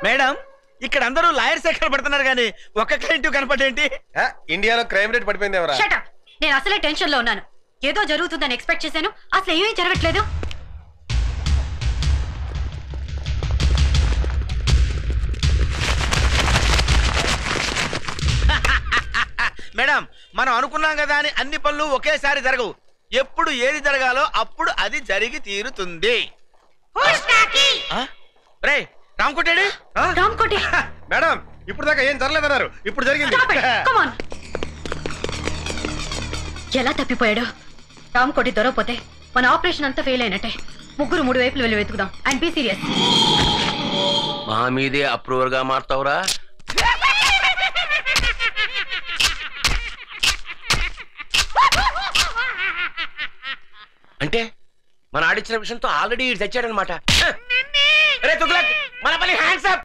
Madam ఇక్కడ అందరూ lawyers ఎక్కడ పడుతున్నారు కానీ ఒక్క క్లయింట్ కనపడేంటి? ఇండియాలో క్రైమ్ రేట్ పడిపోయింది ఎవరా? Shut up. నేను అసలే టెన్షన్ లో ఉన్నాను. ఏదో జరుగుతుందని ఎక్స్పెక్ట్ చేశాను, అసలు ఏమీ జరగట్లేదు. మేడం మనం అనుకున్నాం కదా అని అన్ని పనులు ఒకేసారి జరగవు. ఎప్పుడు ఏది జరగాలో అప్పుడు అది జరిగి తీరుతుంది. రే రామ్కోటేడి రామ్కోటి మేడం ఇప్పుడు దాకా ఏం జరగలేదన్నారు, ఇప్పుడు జరిగింది. ఎలా తప్పిపోయాడు? రామ్కోటి దొరకపోతే మన ఆపరేషన్ అంతా ఫెయిల్ అయినట్టే. ముగ్గురు 3 వైపులు వెళ్ళి వెతుకుదాం. And be serious. మా మీదే అప్రూవర్ గా మారుతావురా? అంటే మన ఆడిచ్చిన విషయంతో ఆల్రెడీ చచ్చాడనమాట. రే తుగ్లక్, మన పని హ్యాండ్స్ అప్.